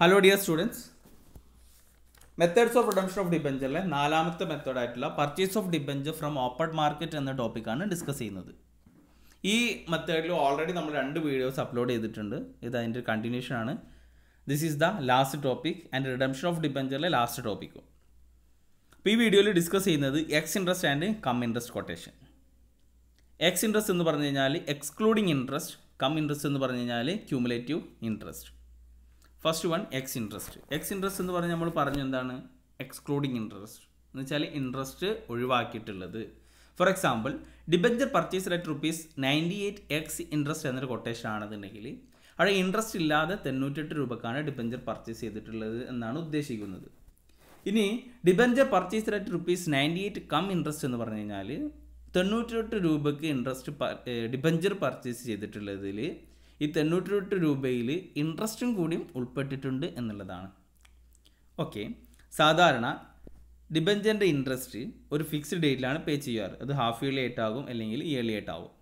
Hello dear students. Methods of redemption of debenture നാലാമത്തെ മെത്തേഡായിട്ടുള്ള purchase of debenture from open market എന്ന ടോപ്പിക്കാണ് discuss ചെയ്യുന്നത്. ഈ മെത്തേഡിൽ ഓൾറെഡി നമ്മൾ 2 വീഡിയോസ് അപ്ലോഡ് ചെയ്തിട്ടുണ്ട്. ഇത് അതിൻ്റെ കണ്ടിന്യൂഷൻ ആണ്. This is the last topic and redemption of ഡിബെഞ്ചറിലെ ലാസ്റ്റ് ടോപ്പിക്കും. അപ്പോൾ ഈ വീഡിയോയിൽ ഡിസ്കസ് ചെയ്യുന്നത് ex interest and cum interest quotation. Ex interest എന്ന് പറഞ്ഞു കഴിഞ്ഞാൽ എക്സ്ക്ലൂഡിങ് ഇൻട്രസ്റ്റ്, കം ഇൻട്രസ്റ്റ് എന്ന് പറഞ്ഞു കഴിഞ്ഞാൽ cumulative interest. First one ex interest. Ex interest എന്ന് പറഞ്ഞാൽ നമ്മൾ പറഞ്ഞു എന്താണ് എക്സ്ക്ലൂഡിങ് ഇൻട്രസ്റ്റ് എന്ന് വെച്ചാൽ ഇൻട്രസ്റ്റ് ഒഴിവാക്കിയിട്ടുള്ളത്. For example debenture purchase rate ₹98 ex interest എന്നൊരു കൊട്ടേഷൻ ആണെന്നുണ്ടെങ്കിൽ അവിടെ ഇൻട്രസ്റ്റ് ഇല്ലാതെ 98 രൂപക്കാണ് ഡിബെഞ്ചർ പർച്ചേസ് ചെയ്തിട്ടുള്ളത് എന്നാണ് ഉദ്ദേശിക്കുന്നത്. ഇനി debenture purchase rate ₹98 come interest എന്ന് പറഞ്ഞു കഴിഞ്ഞാൽ 98 രൂപയ്ക്ക് ഇൻട്രസ്റ്റ് ഡിബെഞ്ചർ പർച്ചേസ് ചെയ്തിട്ടുള്ളതിൽ ഈ 98 രൂപയിൽ ഇൻട്രസ്റ്റും കൂടിയും ഉൾപ്പെട്ടിട്ടുണ്ട് എന്നുള്ളതാണ്. ഓക്കെ, സാധാരണ ഡിബെഞ്ചറിൻ്റെ ഇൻട്രസ്റ്റ് ഒരു ഫിക്സ്ഡ് ഡേറ്റിലാണ് പേ ചെയ്യാറ്. അത് ഹാഫ് ഇയർലി ആയിട്ടാകും അല്ലെങ്കിൽ ഇയർലി ആയിട്ടാകും.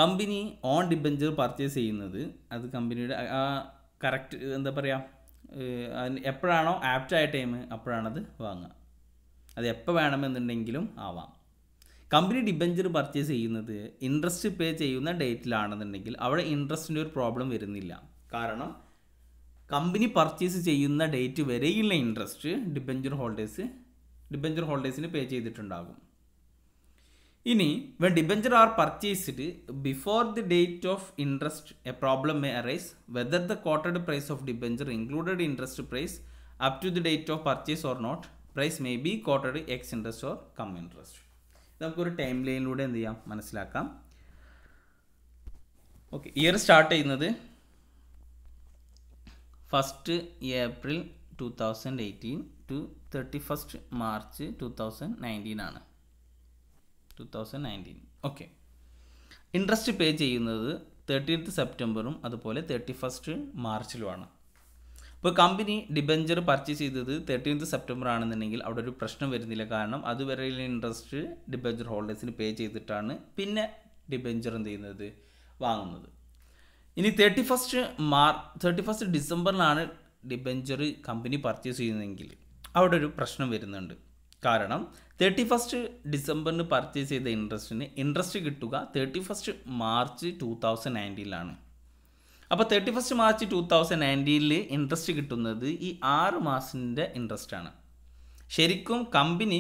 കമ്പനി ഓൺ ഡിബെഞ്ചർ പർച്ചേസ് ചെയ്യുന്നത് അത് കമ്പനിയുടെ കറക്റ്റ് എന്താ പറയുക, എപ്പോഴാണോ ആപ്റ്റായ ടൈം അപ്പോഴാണത് വാങ്ങുക. അത് എപ്പോൾ വേണമെന്നുണ്ടെങ്കിലും ആവാം. കമ്പനി ഡിബെഞ്ചർ പർച്ചേസ് ചെയ്യുന്നത് ഇൻട്രസ്റ്റ് പേ ചെയ്യുന്ന ഡേറ്റിലാണെന്നുണ്ടെങ്കിൽ അവിടെ ഇൻട്രസ്റ്റിൻ്റെ ഒരു പ്രോബ്ലം വരുന്നില്ല. കാരണം കമ്പനി പർച്ചേസ് ചെയ്യുന്ന ഡേറ്റ് വരെയുള്ള ഇൻട്രസ്റ്റ് ഡിബെഞ്ചർ ഹോൾഡേഴ്സിന് പേ ചെയ്തിട്ടുണ്ടാകും. ഇനി when debenture are purchased before the date of interest a problem may arise whether the quoted price of debenture included interest price up to the date of purchase or not. Price may be quoted ex interest or cum interest. നമുക്കൊരു time ലൈനിലൂടെ എന്ത് ചെയ്യാം മനസ്സിലാക്കാം. Okay, year start ചെയ്യുന്നത് 1 April 2018 to 31 March 2019 ആണ്. 2019. Okay, interest pay ചെയ്യുന്നത് 30th സെപ്റ്റംബറും അതുപോലെ 31 മാർച്ചിലുമാണ്. ഇപ്പോൾ കമ്പനി ഡിബെഞ്ചർ പർച്ചേസ് ചെയ്തത് 30th സെപ്റ്റംബർ ആണെന്നുണ്ടെങ്കിൽ അവിടെ ഒരു പ്രശ്നം വരുന്നില്ല. കാരണം അതുവരെയുള്ള ഇൻട്രസ്റ്റ് ഡിബെഞ്ചർ ഹോൾഡേഴ്സിന് പേ ചെയ്തിട്ടാണ് പിന്നെ ഡിബെഞ്ചർ എന്ത് ചെയ്യുന്നത് വാങ്ങുന്നത്. ഇനി 31 ഡിസംബറിലാണ് ഡിബെഞ്ചർ കമ്പനി പർച്ചേസ് ചെയ്യുന്നതെങ്കിൽ അവിടെ ഒരു പ്രശ്നം വരുന്നുണ്ട്. കാരണം 31 ഡിസംബറിന് പർച്ചേസ് ചെയ്ത ഇൻട്രസ്റ്റ് കിട്ടുക 31 മാർച്ച് 2019 അപ്പോൾ 31 മാർച്ച് 2019 ഇൻട്രസ്റ്റ് കിട്ടുന്നത് ഈ 6 മാസത്തിൻ്റെ ഇൻട്രസ്റ്റാണ്. ശരിക്കും കമ്പനി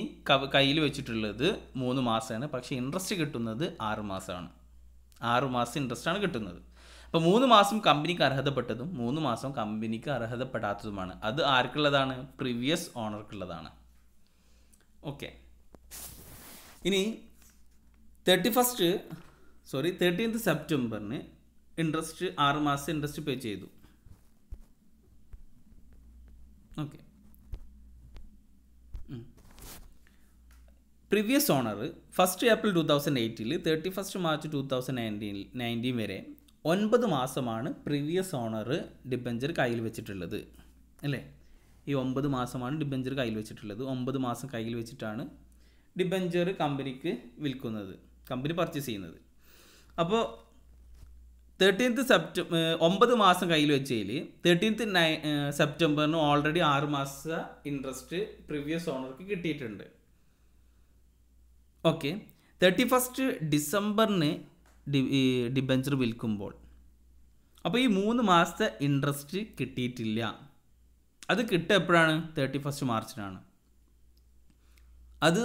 കയ്യിൽ വെച്ചിട്ടുള്ളത് 3 മാസമാണ്, പക്ഷേ ഇൻട്രസ്റ്റ് കിട്ടുന്നത് 6 മാസമാണ്. 6 മാസം ഇൻട്രസ്റ്റാണ് കിട്ടുന്നത്. അപ്പോൾ 3 മാസം കമ്പനിക്ക് അർഹതപ്പെട്ടതും 3 മാസം കമ്പനിക്ക് അർഹതപ്പെടാത്തതുമാണ്. അത് ആർക്കുള്ളതാണ്? പ്രീവിയസ് ഓണർക്കുള്ളതാണ്. ഓക്കെ, ഇനി 13th സെപ്റ്റംബറിന് ഇൻട്രസ്റ്റ് 6 മാസം ഇൻട്രസ്റ്റ് പേ ചെയ്തു. Okay, previous owner 1 April 2008 31 March 2019 വരെ 9 മാസമാണ് പ്രീവിയസ് ഓണർ ഡിബെഞ്ചർ കയ്യിൽ വെച്ചിട്ടുള്ളത് അല്ലേ? ഈ 9 മാസമാണ് ഡിബെഞ്ചർ കയ്യിൽ വെച്ചിട്ടുള്ളത്. 9 മാസം കയ്യിൽ വെച്ചിട്ടാണ് ഡിബെഞ്ചർ കമ്പനിക്ക് വിൽക്കുന്നത്, കമ്പനി പർച്ചേസ് ചെയ്യുന്നത്. അപ്പോൾ 13th സെപ്റ്റംബർ 9 മാസം കയ്യിൽ വെച്ചതിൽ 13th സെപ്റ്റംബറിന് ഓൾറെഡി 6 മാസ ഇൻട്രസ്റ്റ് പ്രീവിയസ് ഓണർക്ക് കിട്ടിയിട്ടുണ്ട്. ഓക്കെ, 31 ഡിസംബറിന് ഡിബെഞ്ചർ വിൽക്കുമ്പോൾ അപ്പോൾ ഈ 3 മാസത്തെ ഇൻട്രസ്റ്റ് കിട്ടിയിട്ടില്ല. അത് കിട്ടുക എപ്പോഴാണ്? 31 മാർച്ചിനാണ്. അത്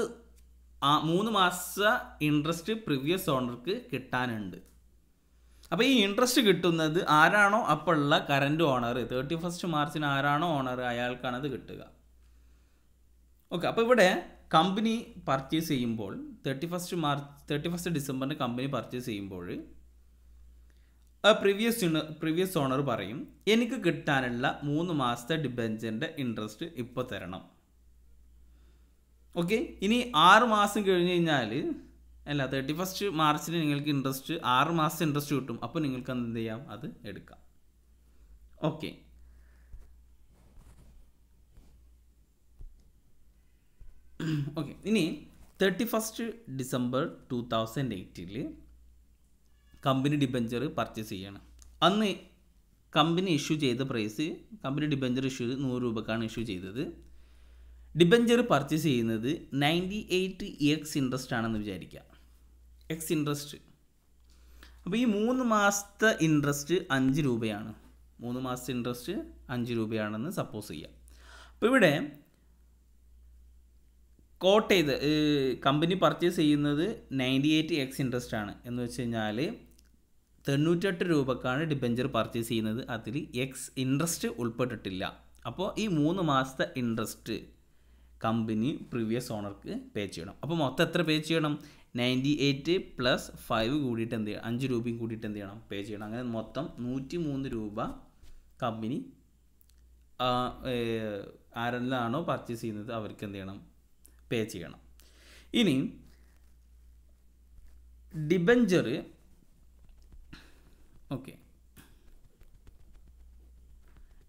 3 മാസ ഇൻട്രസ്റ്റ് പ്രീവിയസ് ഓണർക്ക് കിട്ടാനുണ്ട്. അപ്പോൾ ഈ ഇൻട്രസ്റ്റ് കിട്ടുന്നത് ആരാണോ അപ്പോൾ ഉള്ള കറൻറ്റ് ഓണർ, 31 മാർച്ചിന് ആരാണോ ഓണർ അയാൾക്കാണ് അത് കിട്ടുക. ഓക്കെ, അപ്പോൾ ഇവിടെ കമ്പനി പർച്ചേസ് ചെയ്യുമ്പോൾ 31 ഡിസംബറിന് കമ്പനി പർച്ചേസ് ചെയ്യുമ്പോൾ പ്രീവിയസ് ഓണർ പറയും എനിക്ക് കിട്ടാനുള്ള 3 മാസത്തെ ഡിബെഞ്ചറിൻ്റെ ഇൻട്രസ്റ്റ് ഇപ്പോൾ തരണം. ഓക്കെ, ഇനി 6 മാസം കഴിഞ്ഞ് കഴിഞ്ഞാൽ 31 മാർച്ചിന് നിങ്ങൾക്ക് ഇൻട്രസ്റ്റ് 6 മാസം ഇൻട്രസ്റ്റ് കിട്ടും. അപ്പോൾ നിങ്ങൾക്ക് എന്ത് ചെയ്യാം? അത് എടുക്കാം. ഓക്കെ, ഇനി 31 ഡിസംബർ 2008 കമ്പനി ഡിബെഞ്ചർ പർച്ചേസ് ചെയ്യണം. അന്ന് കമ്പനി ഇഷ്യൂ ചെയ്ത പ്രൈസ്, കമ്പനി ഡിബഞ്ചർ ഇഷ്യൂ 100 രൂപക്കാണ് ഇഷ്യൂ ചെയ്തത്. ഡിബഞ്ചർ പർച്ചേസ് ചെയ്യുന്നത് 98 എക്സ് ഇൻട്രസ്റ്റ് ആണെന്ന് വിചാരിക്കുക. X interest. അപ്പോൾ ഈ 3 മാസത്തെ ഇൻട്രസ്റ്റ് 5 രൂപയാണ്. 3 മാസത്തെ ഇൻട്രസ്റ്റ് 5 രൂപയാണെന്ന് സപ്പോസ് ചെയ്യാം. അപ്പോൾ ഇവിടെ കോട്ട് ചെയ്ത് കമ്പനി പർച്ചേസ് ചെയ്യുന്നത് 98 എക്സ് ഇൻട്രസ്റ്റ് ആണ് എന്ന് വെച്ച് കഴിഞ്ഞാൽ 98 രൂപക്കാണ് ഡിബഞ്ചർ പർച്ചേസ് ചെയ്യുന്നത്. അതിൽ എക്സ് ഇൻട്രസ്റ്റ് ഉൾപ്പെട്ടിട്ടില്ല. അപ്പോൾ ഈ 3 മാസത്തെ ഇൻട്രസ്റ്റ് കമ്പനി പ്രീവിയസ് ഓണർക്ക് പേ ചെയ്യണം. അപ്പോൾ മൊത്തം എത്ര പേ ചെയ്യണം? 98 പ്ലസ് 5 കൂടിയിട്ട് എന്ത് ചെയ്യണം? 5 രൂപയും കൂടിയിട്ട് എന്ത് ചെയ്യണം? പേ ചെയ്യണം. അങ്ങനെ മൊത്തം 103 രൂപ കമ്പനി ആരെല്ലാണോ പർച്ചേസ് ചെയ്യുന്നത് അവർക്ക് എന്ത് ചെയ്യണം? പേ ചെയ്യണം. ഇനി debenture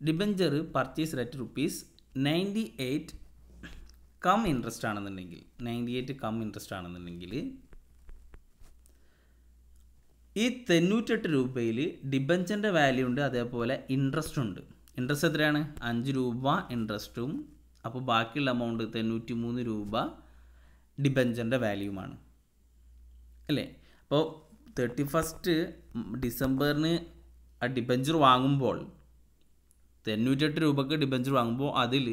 debenture purchase rate ₹98 come interest ആണെന്നുണ്ടെങ്കിൽ 98 കം ഇൻട്രസ്റ്റ് ആണെന്നുണ്ടെങ്കിൽ ഈ 98 രൂപയിൽ ഡിബഞ്ചറിൻ്റെ വാല്യൂ ഉണ്ട്, അതേപോലെ ഇൻട്രസ്റ്റ് ഉണ്ട്. ഇൻട്രസ്റ്റ് എത്രയാണ്? 5 രൂപ ഇൻട്രസ്റ്റും, അപ്പോൾ ബാക്കിയുള്ള എമൗണ്ട് 93 രൂപ ഡിബഞ്ചറിൻ്റെ വാല്യൂമാണ് അല്ലേ? അപ്പോൾ 31 ഡിസംബറിന് ആ ഡിബഞ്ചർ വാങ്ങുമ്പോൾ 98 രൂപക്ക് ഡിബഞ്ചർ വാങ്ങുമ്പോൾ അതിൽ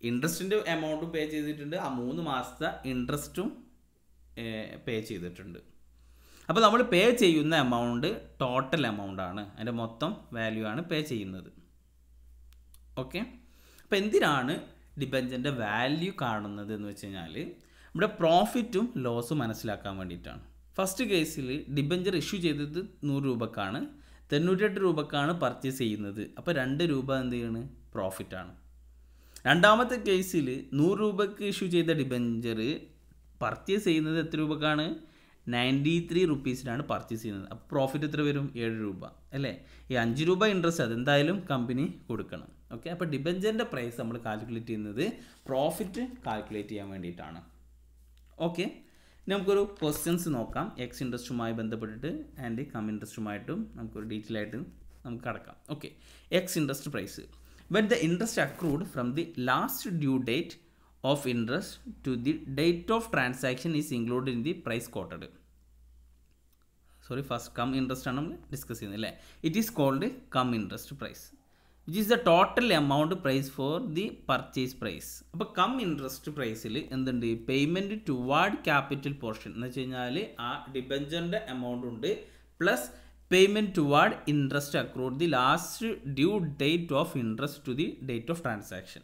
ഇൻട്രസ്റ്റിൻ്റെ എമൗണ്ടും പേ ചെയ്തിട്ടുണ്ട്, ആ 3 മാസത്തെ ഇൻട്രസ്റ്റും പേ ചെയ്തിട്ടുണ്ട്. അപ്പോൾ നമ്മൾ പേ ചെയ്യുന്ന എമൗണ്ട് ടോട്ടൽ എമൗണ്ടാണ്, അതിൻ്റെ മൊത്തം വാല്യൂ ആണ് പേ ചെയ്യുന്നത്. ഓക്കെ. അപ്പോൾ എന്തിനാണ് ഡിബഞ്ചറിൻ്റെ വാല്യൂ കാണുന്നത് എന്ന് വെച്ച് കഴിഞ്ഞാൽ ഇവിടെ പ്രോഫിറ്റും ലോസും മനസ്സിലാക്കാൻ വേണ്ടിയിട്ടാണ്. ഫസ്റ്റ് കേസിൽ ഡിബഞ്ചർ ഇഷ്യൂ ചെയ്തത് 100 രൂപക്കാണ്, 98 രൂപക്കാണ് പർച്ചേസ് ചെയ്യുന്നത്. അപ്പോൾ 2 രൂപ എന്ത് ചെയ്യാണ്? പ്രോഫിറ്റാണ്. രണ്ടാമത്തെ കേസിൽ 100 രൂപയ്ക്ക് ഇഷ്യൂ ചെയ്ത ഡിബഞ്ചർ പർച്ചേസ് ചെയ്യുന്നത് എത്ര രൂപക്കാണ്? 93 റുപ്പീസിനാണ് പർച്ചേസ് ചെയ്യുന്നത്. അപ്പോൾ പ്രോഫിറ്റ് എത്ര വരും? 7 രൂപ അല്ലേ? ഈ 5 രൂപ ഇൻട്രസ്റ്റ് അതെന്തായാലും കമ്പനി കൊടുക്കണം. ഓക്കെ. അപ്പോൾ ഡിബഞ്ചറിൻ്റെ പ്രൈസ് നമ്മൾ കാൽക്കുലേറ്റ് ചെയ്യുന്നത് പ്രോഫിറ്റ് കാൽക്കുലേറ്റ് ചെയ്യാൻ വേണ്ടിയിട്ടാണ്. ഓക്കെ. നമുക്കൊരു ക്വസ്റ്റ്യൻസ് നോക്കാം എക്സ് ഇൻട്രസ്റ്റുമായി ബന്ധപ്പെട്ടിട്ട് ആൻഡ് കം ഇൻട്രസ്റ്റുമായിട്ടും നമുക്കൊരു ഡീറ്റെയിൽ ആയിട്ട് നമുക്ക് കടക്കാം. Okay. Ex interest price. When the interest accrued from the last due date of interest to the date of transaction is included in the price quoted. Sorry, first come interest ആണ് നമ്മൾ discuss ചെയ്യുന്നത് അല്ലേ? It is called come interest price, which is the total amount price for the purchase price. അപ്പോൾ come interest പ്രൈസിൽ എന്തുണ്ട്? Payment toward capital portion എന്ന് വെച്ച് കഴിഞ്ഞാൽ ആ ഡിബഞ്ചറിൻ്റെ എമൗണ്ട് ഉണ്ട് plus payment toward interest accrued the last due date of interest to the date of transaction.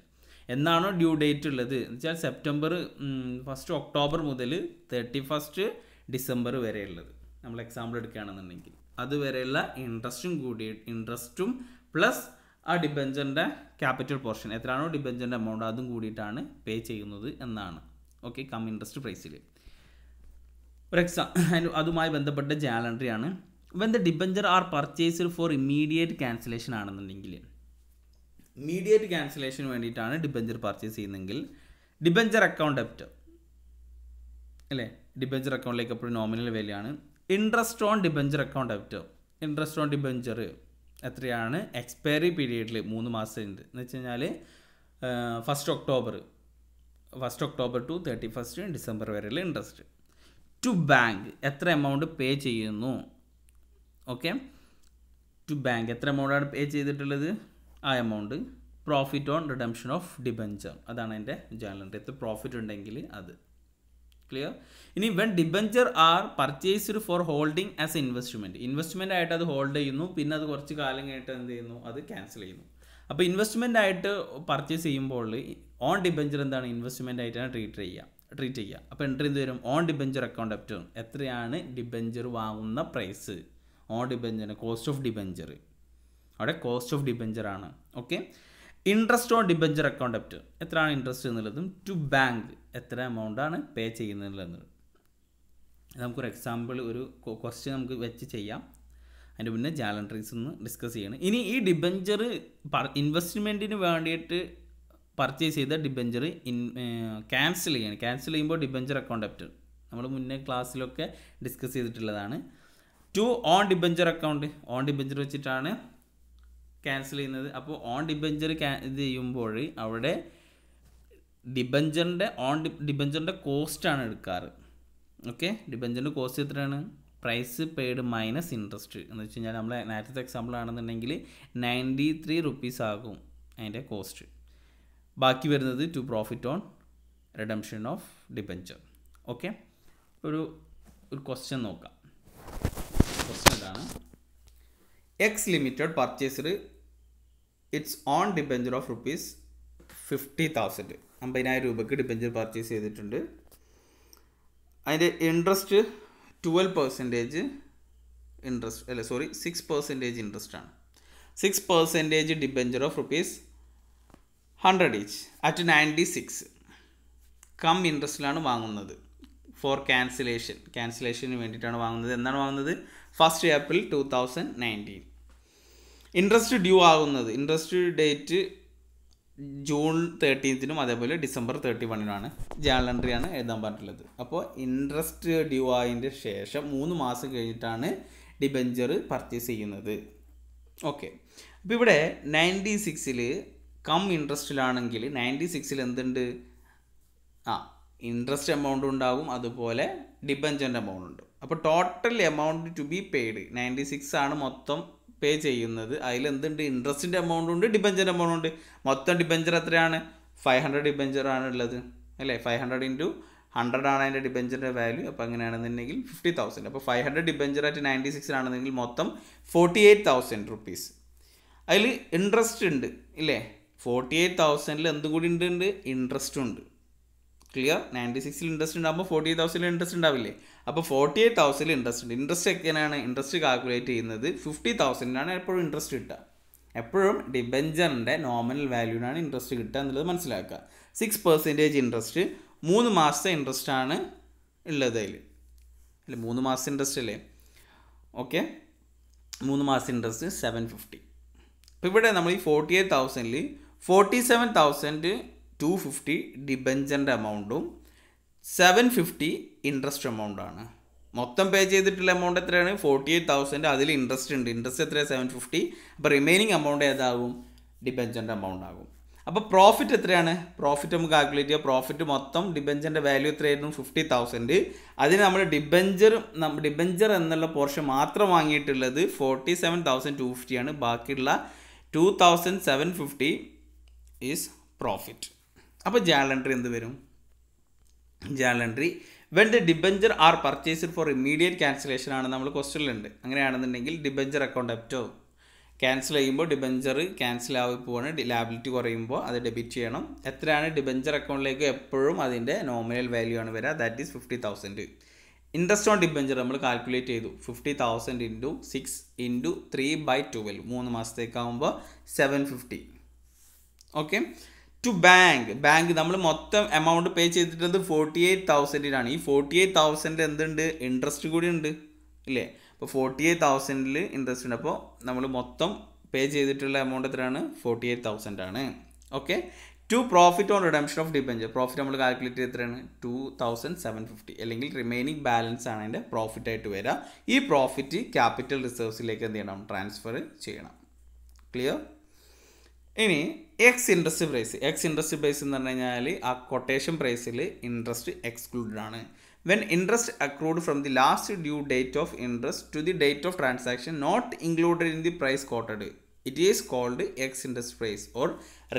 എന്നാണോ ഡ്യൂ ഡേറ്റ് ഉള്ളത് എന്ന് വെച്ചാൽ സെപ്റ്റംബർ 1 ഒക്ടോബർ മുതൽ 31 ഡിസംബർ വരെയുള്ളത് നമ്മൾ എക്സാമ്പിൾ എടുക്കുകയാണെന്നുണ്ടെങ്കിൽ അതുവരെയുള്ള ഇൻട്രസ്റ്റും പ്ലസ് ആ ഡിബഞ്ചറിൻ്റെ ക്യാപിറ്റൽ പോർഷൻ എത്രയാണോ ഡിബഞ്ചറിൻ്റെ എമൗണ്ട് അതും കൂടിയിട്ടാണ് പേ ചെയ്യുന്നത് എന്നാണ്. ഓക്കെ. കം ഇൻട്രസ്റ്റ് പ്രൈസിൽ ഒരു അതുമായി ബന്ധപ്പെട്ട ജേണൽ ആണ്. When the debenture are purchased for immediate cancellation ആണെന്നുണ്ടെങ്കിൽ ഇമ്മീഡിയറ്റ് ക്യാൻസലേഷന് വേണ്ടിയിട്ടാണ് ഡിബഞ്ചർ പർച്ചേസ് ചെയ്യുന്നതെങ്കിൽ ഡിബഞ്ചർ അക്കൗണ്ട് ഡെപ്റ്റ് അല്ലേ? ഡിബഞ്ചർ അക്കൗണ്ടിലേക്ക് എപ്പോഴും നോമിനൽ വാല്യൂ ആണ്. Interest on debenture account debit. Interest on debenture എത്രയാണ്? എക്സ്പയറി പീരീഡിൽ 3 മാസം ഉണ്ട് എന്ന് വെച്ച് കഴിഞ്ഞാൽ 1 ഒക്ടോബർ ടു 31 ഡിസംബർ വരെയുള്ള ഇൻട്രസ്റ്റ്. ടു ബാങ്ക് എത്ര എമൗണ്ട് പേ ചെയ്യുന്നു? ഓക്കെ. ടു ബാങ്ക് എത്ര എമൗണ്ടാണ് പേ ചെയ്തിട്ടുള്ളത്? ആ amount. Profit on redemption of debenture അതാണ് എൻ്റെ ജേണൽ. എത്ര പ്രോഫിറ്റ് ഉണ്ടെങ്കിൽ അത്. ക്ലിയർ? ഇനി when debenture are purchased for holding as investment ആയിട്ട് അത് ഹോൾഡ് ചെയ്യുന്നു, പിന്നെ അത് കുറച്ച് കാലം കഴിഞ്ഞിട്ട് എന്ത് ചെയ്യുന്നു? അത് ക്യാൻസൽ ചെയ്യുന്നു. അപ്പോൾ ഇൻവെസ്റ്റ്മെൻ്റ് ആയിട്ട് പർച്ചേസ് ചെയ്യുമ്പോൾ ഓൺ ഡിബഞ്ചർ എന്താണ്? ഇൻവെസ്റ്റ്മെൻ്റ് ആയിട്ടാണ് ട്രീറ്റ് ചെയ്യുക. അപ്പോൾ എൻട്രി എന്ത് വരും? Own debenture account debit. എത്രയാണ് ഡിബഞ്ചർ വാങ്ങുന്ന price? Own debenture cost of debenture, അവിടെ കോസ്റ്റ് ഓഫ് ഡിബഞ്ചർ ആണ്. Okay. Interest on debenture account debit എത്രയാണ് ഇൻട്രസ്റ്റ് എന്നുള്ളതും ടു ബാങ്ക് എത്ര എമൗണ്ടാണ് പേ ചെയ്യുന്നത്. നമുക്കൊരു എക്സാമ്പിൾ ഒരു ക്വസ്റ്റ്യൻ നമുക്ക് വെച്ച് ചെയ്യാം. അതിൻ്റെ മുന്നേ ജാലൻട്രീസ് ഒന്ന് ഡിസ്കസ് ചെയ്യണം. ഇനി ഈ ഡിബഞ്ചർ ഇൻവെസ്റ്റ്മെൻറ്റിന് വേണ്ടിയിട്ട് പർച്ചേസ് ചെയ്ത ഡിബഞ്ചർ ക്യാൻസൽ ചെയ്യുമ്പോൾ ഡിബഞ്ചർ അക്കൗണ്ട് ഡെപ്റ്റ് നമ്മൾ മുന്നേ ക്ലാസ്സിലൊക്കെ ഡിസ്കസ് ചെയ്തിട്ടുള്ളതാണ്. To own debenture account. Own debenture വെച്ചിട്ടാണ് ക്യാൻസൽ ചെയ്യുന്നത്. അപ്പോൾ ഓൺ ഡിബഞ്ചർ ഇത് ചെയ്യുമ്പോൾ അവിടെ ഡിബഞ്ചറിൻ്റെ കോസ്റ്റാണ് എടുക്കാറ്. ഓക്കെ, ഡിബഞ്ചറിൻ്റെ കോസ്റ്റ് എത്രയാണ്? പ്രൈസ് പെയ്ഡ് മൈനസ് ഇൻട്രസ്റ്റ് എന്ന് വെച്ച് കഴിഞ്ഞാൽ നമ്മളെ നേരത്തെ എക്സാമ്പിൾ ആണെന്നുണ്ടെങ്കിൽ 93 റുപ്പീസ് ആകും അതിൻ്റെ കോസ്റ്റ്. ബാക്കി വരുന്നത് to profit on redemption of debenture. Okay, ഒരു ക്വസ്റ്റ്യൻ നോക്കാം. ക്വസ്റ്റ്യൻ ഇതാണ്: X limited purchased its own debenture of rupees 50,000. 50,000 രൂപയ്ക്ക് ഡിബഞ്ചർ പർച്ചേസ് ചെയ്തിട്ടുണ്ട്. അതിൻ്റെ ഇൻട്രസ്റ്റ് 12% ഇൻട്രസ്റ്റ്, 6% ഇൻട്രസ്റ്റ് ആണ്. 6% debenture of rupees 100 each at 96 cum ഇൻട്രസ്റ്റിലാണ് വാങ്ങുന്നത്. ഫോർ ക്യാൻസലേഷന് വേണ്ടിയിട്ടാണ് വാങ്ങുന്നത്. എന്നാണ് വാങ്ങുന്നത്? 1 ഏപ്രിൽ 2019. ഇൻട്രസ്റ്റ് ഡ്യൂ ആകുന്നത്, ഇൻട്രസ്റ്റ് ഡേറ്റ് ജൂൺ 13 അതേപോലെ ഡിസംബർ 31 ജേണൽ എൻട്രിയാണ് എഴുതാൻ പറഞ്ഞിട്ടുള്ളത്. അപ്പോൾ ഇൻട്രസ്റ്റ് ഡ്യൂ ആയതിൻ്റെ ശേഷം 3 മാസം കഴിഞ്ഞിട്ടാണ് ഡിബഞ്ചർ പർച്ചേസ് ചെയ്യുന്നത്. ഓക്കെ, അപ്പോൾ ഇവിടെ 96 കം ഇൻട്രസ്റ്റിലാണെങ്കിൽ 96 എന്തുണ്ട്? ഇൻട്രസ്റ്റ് എമൗണ്ട് ഉണ്ടാകും, അതുപോലെ ഡിബഞ്ചറിൻ്റെ എമൗണ്ട് ഉണ്ട്. അപ്പോൾ total amount to be paid 96 ആണ് മൊത്തം പേ ചെയ്യുന്നത്. അതിലെന്തുണ്ട്? ഇൻട്രസ്റ്റിൻ്റെ എമൗണ്ട് ഉണ്ട്, ഡിബഞ്ചറിൻ്റെ എമൗണ്ട് ഉണ്ട്. മൊത്തം ഡിബഞ്ചർ എത്രയാണ്? 500 ഡിബഞ്ചറാണ് ഉള്ളത് അല്ലേ? 500 × 100 ആണ് അതിൻ്റെ ഡിബഞ്ചറിൻ്റെ വാല്യൂ. അപ്പോൾ അങ്ങനെയാണെന്നുണ്ടെങ്കിൽ 50,000. അപ്പോൾ 500 ഡിബഞ്ചർ അറ്റ് 96 ആണെന്നുണ്ടെങ്കിൽ മൊത്തം 48,000 റുപ്പീസ്. അതിൽ ഇൻട്രസ്റ്റ് ഉണ്ട് ഇല്ലേ? 48,000 എന്തും കൂടി ഉണ്ട്? ഇൻട്രസ്റ്റും ഉണ്ട്. ക്ലിയർ? 96 ഇൻട്രസ്റ്റ് ഉണ്ടാകുമ്പോൾ 48,000 ഇൻട്രസ്റ്റ് ഉണ്ടാവില്ലേ? അപ്പോൾ 48,000 ഇൻട്രസ്റ്റ് ഉണ്ട്. ഇൻട്രസ്റ്റ് എങ്ങനെയാണ് ഇൻട്രസ്റ്റ് കാൽക്കുലേറ്റ് ചെയ്യുന്നത്? 50,000 എപ്പോഴും ഇൻട്രസ്റ്റ് കിട്ടുക. എപ്പോഴും ഡിബഞ്ചറിൻ്റെ നോമിനൽ വാല്യൂവിനാണ് ഇൻട്രസ്റ്റ് കിട്ടുക എന്നുള്ളത് മനസ്സിലാക്കുക. 6% ഇൻട്രസ്റ്റ്, 3 മാസത്തെ ഇൻട്രസ്റ്റ് ആണ് ഉള്ളത് അതിൽ അല്ലേ? 3 മാസത്തെ ഇൻട്രസ്റ്റ് അല്ലേ? ഓക്കെ, 3 മാസത്തെ ഇൻട്രസ്റ്റ് 750. അപ്പോൾ ഇവിടെ നമ്മൾ ഈ 48,000 47,250 ഡിബഞ്ചറിൻ്റെ എമൗണ്ടും 750 ഇൻട്രസ്റ്റ് എമൗണ്ടാണ്. മൊത്തം പേ ചെയ്തിട്ടുള്ള എമൗണ്ട് എത്രയാണ്? 48,000. അതിൽ ഇൻട്രസ്റ്റ് ഉണ്ട്. ഇൻട്രസ്റ്റ് എത്രയാണ്? 750. അപ്പോൾ റിമൈനിങ് എമൗണ്ട് ഏതാകും? ഡിബഞ്ചറിൻ്റെ എമൗണ്ട് ആകും. അപ്പോൾ പ്രോഫിറ്റ് എത്രയാണ്? പ്രോഫിറ്റ് നമുക്ക് കാൽക്കുലേറ്റ് ചെയ്യുക. പ്രോഫിറ്റ് മൊത്തം ഡിബഞ്ചറിൻ്റെ വാല്യൂ എത്രയായിരുന്നു? 50,000. അതിന് നമ്മൾ ഡിബഞ്ചർ എന്നുള്ള പോർഷൻ മാത്രം വാങ്ങിയിട്ടുള്ളത് 47,250 ആണ്. ബാക്കിയുള്ള 2,750 ഈസ് പ്രോഫിറ്റ്. അപ്പോൾ ജേണൽ എൻട്രി എന്ത് വരും? Journal entry when the debenture are purchased for immediate cancellation ആണ് നമ്മൾ ക്വസ്റ്റ്യനിലുണ്ട്. അങ്ങനെയാണെന്നുണ്ടെങ്കിൽ ഡിബഞ്ചർ അക്കൗണ്ട് ഡെപ്റ്റോ ക്യാൻസൽ ചെയ്യുമ്പോൾ ഡിബഞ്ചർ ക്യാൻസൽ ആയി പോവാണ്, ലാബിലിറ്റി കുറയുമ്പോൾ അത് ഡെബിറ്റ് ചെയ്യണം. എത്രയാണ്? ഡിബഞ്ചർ അക്കൗണ്ടിലേക്ക് എപ്പോഴും അതിൻ്റെ നോമിനൽ വാല്യൂ ആണ് വരിക. That is 50,000. Interest on debenture നമ്മൾ കാൽക്കുലേറ്റ് ചെയ്തു. 50,000 × 6 × 3/12 3 മാസത്തേക്കാവുമ്പോൾ 750. ഓക്കെ, ടു ബാങ്ക് നമ്മൾ മൊത്തം എമൗണ്ട് പേ ചെയ്തിട്ടുള്ളത് 48,000 ഈ 48,000 എന്തുണ്ട്? ഇൻട്രസ്റ്റ് കൂടി ഉണ്ട് ഇല്ലേ? അപ്പോൾ 48,000 ഇൻട്രസ്റ്റ് ഉണ്ട്. അപ്പോൾ നമ്മൾ മൊത്തം പേ ചെയ്തിട്ടുള്ള എമൗണ്ട് എത്രയാണ്? 48,000 ആണ്. Okay, to profit on redemption of debenture. Profit നമ്മൾ കാൽക്കുലേറ്റ് ചെയ്ത് എത്രയാണ്? 2,750. അല്ലെങ്കിൽ റിമൈനിങ് ബാലൻസ് ആണ് അതിൻ്റെ പ്രോഫിറ്റ് ആയിട്ട് വരിക. ഈ പ്രോഫിറ്റ് ക്യാപിറ്റൽ റിസർവ്സിലേക്ക് എന്ത് ചെയ്യണം? ട്രാൻസ്ഫർ ചെയ്യണം. ക്ലിയർ? ഇനി എക്സ് ഇൻട്രസ്റ്റ് പ്രൈസ് എന്ന് പറഞ്ഞു കഴിഞ്ഞാൽ ആ കൊട്ടേഷൻ പ്രൈസിൽ ഇൻട്രസ്റ്റ് എക്സ്ക്ലൂഡഡ് ആണ്. When interest accrued from the last due date of interest to the date of transaction not included in the price quoted, it is called ex interest price or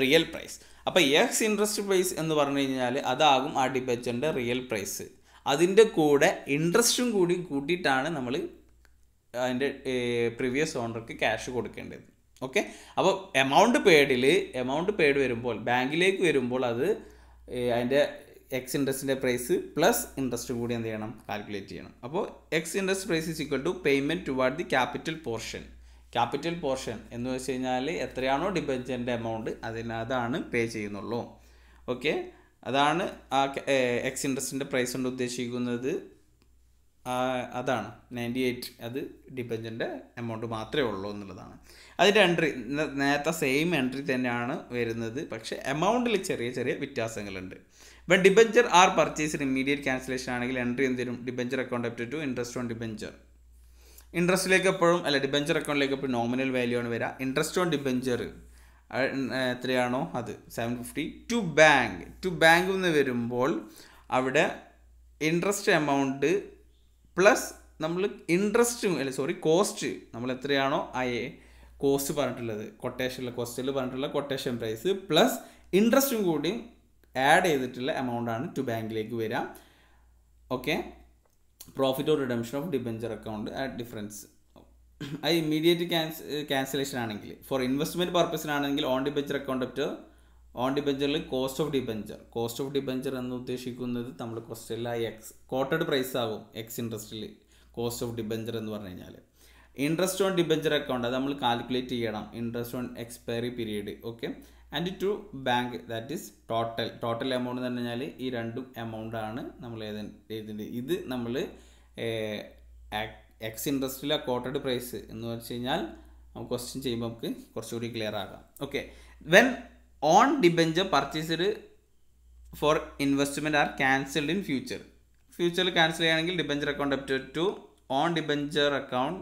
real price. അപ്പോൾ ex interest price എന്ന് പറഞ്ഞു കഴിഞ്ഞാൽ അതാകും ആ ഡിബഞ്ചറിൻ്റെ real price. അതിൻ്റെ കൂടെ ഇൻട്രസ്റ്റും കൂടി കൂട്ടിയിട്ടാണ് നമ്മൾ അതിൻ്റെ പ്രീവിയസ് ഓണർക്ക് ക്യാഷ് കൊടുക്കേണ്ടത്. ഓക്കെ, അപ്പോൾ എമൗണ്ട് പെയ്ഡ് വരുമ്പോൾ ബാങ്കിലേക്ക് വരുമ്പോൾ അത് അതിൻ്റെ എക്സ് ഇൻട്രസ്റ്റിൻ്റെ പ്രൈസ് പ്ലസ് ഇൻട്രസ്റ്റ് കൂടി എന്ത് ചെയ്യണം? കാൽക്കുലേറ്റ് ചെയ്യണം. അപ്പോൾ ex interest price is equal to payment toward the capital portion എന്ന് വെച്ച് കഴിഞ്ഞാൽ എത്രയാണോ ഡിബഞ്ചറിൻ്റെ എമൗണ്ട് അതാണ് പേ ചെയ്യുന്നുള്ളൂ. ഓക്കെ, അതാണ് ആ എക്സ് ഇൻട്രസ്റ്റിൻ്റെ പ്രൈസ് കൊണ്ട് ഉദ്ദേശിക്കുന്നത്. അതാണ് 98. അത് ഡിബഞ്ചറിൻ്റെ എമൗണ്ട് മാത്രമേ ഉള്ളൂ എന്നുള്ളതാണ്. അതിൻ്റെ എൻട്രി നേരത്തെ സെയിം എൻട്രി തന്നെയാണ് വരുന്നത്, പക്ഷേ എമൗണ്ടിൽ ചെറിയ വ്യത്യാസങ്ങളുണ്ട്. When debenture are purchased immediate cancellation ആണെങ്കിൽ എൻട്രി എന്ത് വരും? Debenture account debit to interest on debenture. ഇൻട്രസ്റ്റിലേക്ക് എപ്പോഴും അല്ല ഡിബഞ്ചർ അക്കൗണ്ടിലേക്ക് എപ്പോഴും നോമിനൽ വാല്യൂ ആണ് വരിക. ഇൻട്രസ്റ്റ് ഓൺ ഡിബഞ്ചർ എത്രയാണോ അത് 750. ടു ബാങ്ക് എന്ന് വരുമ്പോൾ അവിടെ ഇൻട്രസ്റ്റ് എമൗണ്ട് പ്ലസ് നമ്മൾ കോസ്റ്റ് നമ്മൾ എത്രയാണോ കോസ്റ്റ് പറഞ്ഞിട്ടുള്ളത് ക്വസ്റ്റനിൽ പറഞ്ഞിട്ടുള്ള കൊട്ടേഷൻ പ്രൈസ് പ്ലസ് ഇൻട്രസ്റ്റും കൂടി ആഡ് ചെയ്തിട്ടുള്ള എമൗണ്ട് ആണ് ടു ബാങ്കിലേക്ക് വരിക. Okay, profit or redemption of debenture account at difference. അത് ഇമ്മീഡിയറ്റ് ക്യാൻസലേഷൻ ആണെങ്കിൽ, ഫോർ ഇൻവെസ്റ്റ്മെൻറ്റ് പർപ്പസിനാണെങ്കിൽ on debenture account after on ഡിബഞ്ചറിൽ കോസ്റ്റ് ഓഫ് ഡിബഞ്ചർ എന്ന് ഉദ്ദേശിക്കുന്നത് നമ്മൾ ക്വസ്റ്റനിൽ കോട്ടഡ് പ്രൈസ് ആകും ഇൻട്രസ്റ്റിൽ കോസ്റ്റ് ഓഫ് ഡിബഞ്ചർ എന്ന് പറഞ്ഞു കഴിഞ്ഞാൽ. ഇൻട്രസ്റ്റ് ഓൺ ഡിബഞ്ചർ അക്കൗണ്ട് അത് നമ്മൾ കാൽക്കുലേറ്റ് ചെയ്യണം, interest on expiry period. Okay, and to bank that is total amount എന്ന് പറഞ്ഞാൽ ഈ രണ്ടും എമൗണ്ട് ആണ് നമ്മൾ എഴുതേണ്ടത്. ഇത് നമ്മൾ ഇൻട്രസ്റ്റിലെ കോട്ടഡ് പ്രൈസ് എന്ന് വെച്ച് കഴിഞ്ഞാൽ നമുക്ക് ക്വസ്റ്റ്യൻ ചെയ്യുമ്പോൾ നമുക്ക് കുറച്ചുകൂടി ക്ലിയർ ആകാം. Okay, when own debenture purchased for investment are cancelled in ഫ്യൂച്ചറിൽ ക്യാൻസൽ ചെയ്യുകയാണെങ്കിൽ debenture account up to own debenture account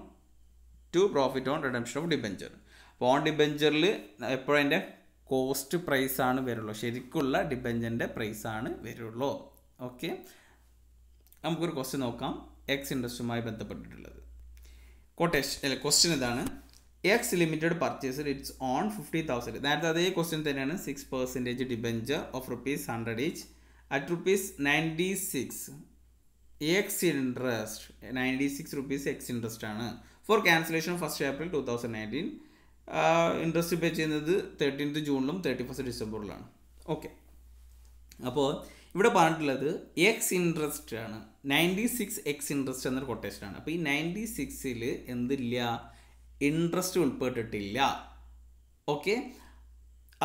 to profit on redemption of debenture. അപ്പോൾ ഓൺ ഡിബഞ്ചറിൽ എപ്പോഴും അതിൻ്റെ കോസ്റ്റ് പ്രൈസാണ് വരുള്ളൂ, ശരിക്കുള്ള ഡിബഞ്ചറിൻ്റെ പ്രൈസാണ് വരുള്ളൂ. ഓക്കെ, നമുക്കൊരു ക്വസ്റ്റ്യൻ നോക്കാം ഇൻട്രസ്റ്റുമായി ബന്ധപ്പെട്ടിട്ടുള്ളത്. ക്വസ്റ്റ്യൻ ഇതാണ്, ലിമിറ്റഡ് പർച്ചേസ് ഇറ്റ്സ് ഓൺ 50,000. നേരത്തെ അതേ ക്വസ്റ്റ്യൻ തന്നെയാണ്. 6% debenture of ₹100 each at ₹96. Interest ₹96 interest ആണ്. For cancellation 1 April 2019. Interest pay ചെയ്യുന്നത് 13th ജൂണിലും 31st ഡിസംബറിലാണ്. ഓക്കെ, അപ്പോൾ ഇവിടെ പറഞ്ഞിട്ടുള്ളത് ഇൻട്രസ്റ്റ് ആണ്. 96 ഇൻട്രസ്റ്റ് എന്നൊരു കൊട്ടേഷനാണ്. അപ്പോൾ ഈ 96ൽ എന്തില്ല, ഇൻട്രസ്റ്റ് ഉൾപ്പെട്ടിട്ടില്ല. ഓക്കെ,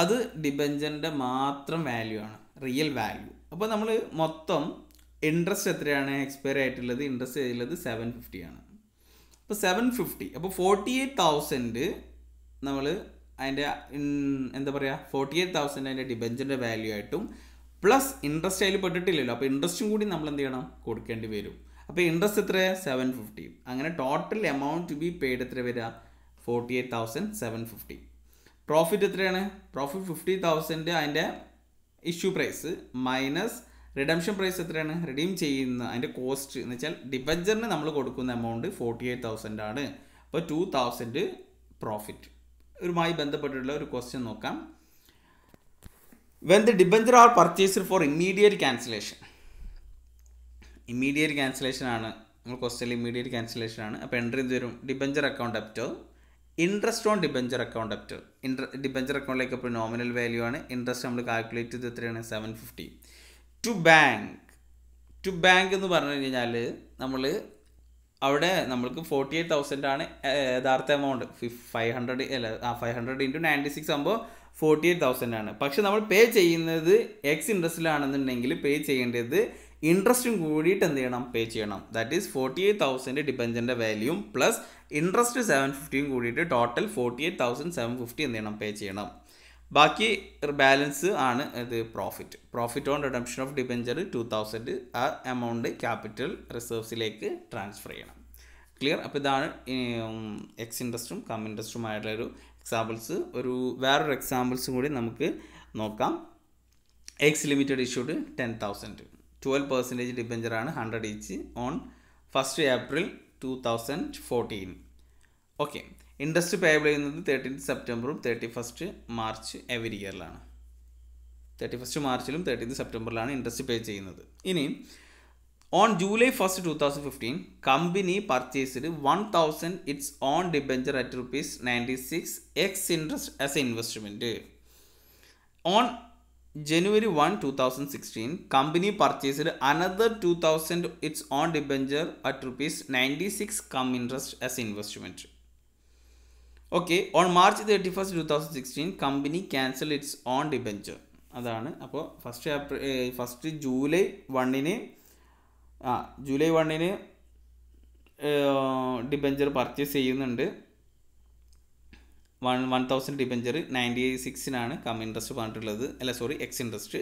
അത് ഡിബഞ്ചറിൻ്റെ മാത്രം വാല്യൂ ആണ്, റിയൽ വാല്യൂ. അപ്പോൾ നമ്മൾ മൊത്തം ഇൻട്രസ്റ്റ് എത്രയാണ് എക്സ്പയർ ആയിട്ടുള്ളത്, ഇൻട്രസ്റ്റ് ചെയ്തിട്ടുള്ളത് 750 ആണ്. അപ്പോൾ 750, അപ്പോൾ 48,000 നമ്മൾ അതിൻ്റെ എന്താ പറയുക 48,000 അതിൻ്റെ ഡിബഞ്ചറിൻ്റെ വാല്യൂ ആയിട്ടും പ്ലസ് ഇൻട്രസ്റ്റ് അതിൽ പെട്ടിട്ടില്ലല്ലോ, അപ്പോൾ ഇൻട്രസ്റ്റും കൂടി നമ്മൾ എന്ത് ചെയ്യണം, കൊടുക്കേണ്ടി വരും. അപ്പോൾ ഇൻട്രസ്റ്റ് എത്ര 750. അങ്ങനെ total amount to be paid എത്ര വരിക 48,750. പ്രോഫിറ്റ് എത്രയാണ്, പ്രോഫിറ്റ് 50,000 അതിൻ്റെ issue price minus redemption price എത്രയാണ്, റിഡീം ചെയ്യുന്ന അതിൻ്റെ കോസ്റ്റ് എന്ന് വെച്ചാൽ ഡിബഞ്ചറിന് നമ്മൾ കൊടുക്കുന്ന എമൗണ്ട് 48,000 ആണ്. അപ്പോൾ 2,000 പ്രോഫിറ്റ്. ഇതുമായി ബന്ധപ്പെട്ടിട്ടുള്ള ഒരു ക്വസ്റ്റ്യൻ നോക്കാം. When the debenture are purchased for immediate cancellation ആണ് നമ്മൾ ക്വസ്റ്റ്യനിൽ ഇമ്മീഡിയറ്റ് ക്യാൻസലേഷൻ ആണ്. അപ്പോൾ എൻട്രി എന്ത് വരും, debenture account അപ്റ്റർ interest on debenture account അപ്റ്റർ. Debenture അക്കൗണ്ടിലേക്ക് ഇപ്പോൾ നോമിനൽ വാല്യൂ ആണ്. ഇൻട്രസ്റ്റ് നമ്മൾ കാൽക്കുലേറ്റ് ചെയ്ത് എത്രയാണ് 750. ടു ബാങ്ക് എന്ന് പറഞ്ഞു കഴിഞ്ഞാൽ നമ്മൾ അവിടെ നമ്മൾക്ക് 48,000 ആണ് യഥാർത്ഥ എമൗണ്ട്. 500 × 96 ആകുമ്പോൾ 48,000 ആണ്. പക്ഷെ നമ്മൾ പേ ചെയ്യുന്നത് ഇൻട്രസ്റ്റിലാണെന്നുണ്ടെങ്കിൽ പേ ചെയ്യേണ്ടത് ഇൻട്രസ്റ്റും കൂടിയിട്ട് എന്ത് ചെയ്യണം, പേ ചെയ്യണം. ദാറ്റ് ഈസ് 48,000 ഡിബഞ്ചറിൻ്റെ വാല്യൂം പ്ലസ് ഇൻട്രസ്റ്റ് 750 കൂടിയിട്ട് ടോട്ടൽ 48,750 എന്ത് ചെയ്യണം, പേ ചെയ്യണം. ബാക്കി ബാലൻസ് ആണ് ഇത് profit on redemption of debenture 2,000. ആ എമൗണ്ട് ക്യാപിറ്റൽ റിസർവ്സിലേക്ക് ട്രാൻസ്ഫർ ചെയ്യണം. ക്ലിയർ? അപ്പോൾ ഇതാണ് ഇൻട്രസ്റ്റും ഇൻട്രസ്റ്റുമായിട്ടുള്ളൊരു എക്സാമ്പിൾസ്. വേറൊരു എക്സാമ്പിൾസും കൂടി നമുക്ക് നോക്കാം. Limited issued 10,000. 12% ഡിബഞ്ചറാണ് 100 each on 1 April 2014. Okay, interest payable ചെയ്യുന്നത് 13th September 31st March every ഇയറിലാണ്. 31st March 13th September interest pay ചെയ്യുന്നത്. ഇനി on July 1st 2015 company purchased 1,000 its own debenture at ₹96 interest as a investment. On January 1, 2016 company purchased another 2,000 its own debenture at ₹96 interest as investment. Okay, on March 31st 2016 company cancelled its own debenture. അതാണ്. അപ്പോൾ first July 1 debenture purchase ചെയ്യുന്നുണ്ട്. 1,000 debenture 96 interest പറഞ്ഞിട്ടുള്ളത്, interest.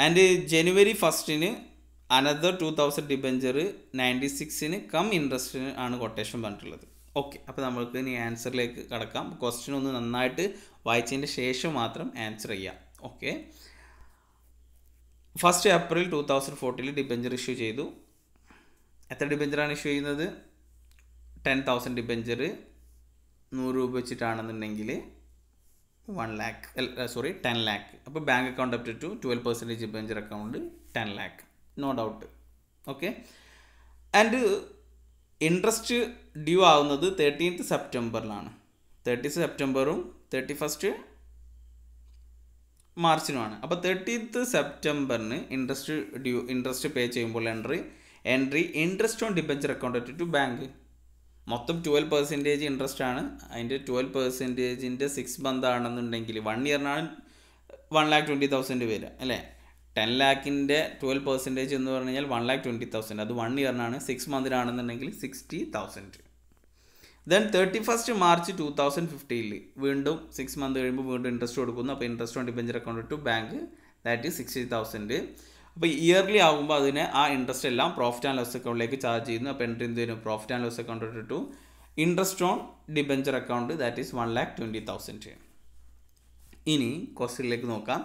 And January 1 another 2000 debenture 96-ന് cum ഇൻട്രസ്റ്റിന് ആണ് quotation പറഞ്ഞിട്ടുള്ളത്. Okay, അപ്പോൾ നമ്മൾക്ക് ഇനി ആൻസറിലേക്ക് കടക്കാം. ക്വസ്റ്റ്യൻ ഒന്ന് നന്നായിട്ട് വായിച്ചതിൻ്റെ ശേഷം മാത്രം ആൻസർ ചെയ്യാം. ഓക്കെ, 1 ഏപ്രിൽ 2014 ഡിബഞ്ചർ ഇഷ്യൂ ചെയ്തു. എത്ര ഡിബഞ്ചറാണ് ഇഷ്യൂ ചെയ്യുന്നത്? 10,000 ഡിബഞ്ചർ 100 രൂപ വെച്ചിട്ടാണെന്നുണ്ടെങ്കിൽ 10 lakh. അപ്പോൾ bank account up to 12% debenture account 10 lakh, no doubt. Okay, and interest due ആവുന്നത് 13th സെപ്റ്റംബറിലാണ്. 30th സെപ്റ്റംബറും 31st മാർച്ചിനുമാണ്. അപ്പോൾ 13th സെപ്റ്റംബറിന് ഇൻട്രസ്റ്റ് പേ ചെയ്യുമ്പോൾ entry interest on debenture account to bank. മൊത്തം 12% ഇൻട്രസ്റ്റ് ആണ്. അതിൻ്റെ 12%ൻ്റെ 6 month ആണെന്നുണ്ടെങ്കിൽ 1 yearനാണ് 1,20,000 വരിക അല്ലേ. 10 lakhൻ്റെ 12% എന്ന് പറഞ്ഞു കഴിഞ്ഞാൽ 1,20,000. അത് 1 yearനാണ്. 6 monthനാണെന്നുണ്ടെങ്കിൽ 60,000. ദെൻ 31st March 2015 വീണ്ടും 6 month കഴിയുമ്പോൾ വീണ്ടും ഇൻട്രസ്റ്റ് കൊടുക്കുന്നു. അപ്പോൾ interest on debenture account to bank that is 60,000. അപ്പോൾ ഇയർലി ആകുമ്പോൾ അതിനെ ആ ഇൻട്രസ്റ്റ് എല്ലാം പ്രോഫിറ്റ് ആൻഡ് ലോസ് അക്കൗണ്ടിലേക്ക് ചാർജ് ചെയ്യുന്നു. അപ്പോൾ എൻട്രി എന്ത് വരും? Profit and loss account to interest on debenture account that is 1,20,000. ഇനി ക്വസ്റ്റ്യനിലേക്ക് നോക്കാം.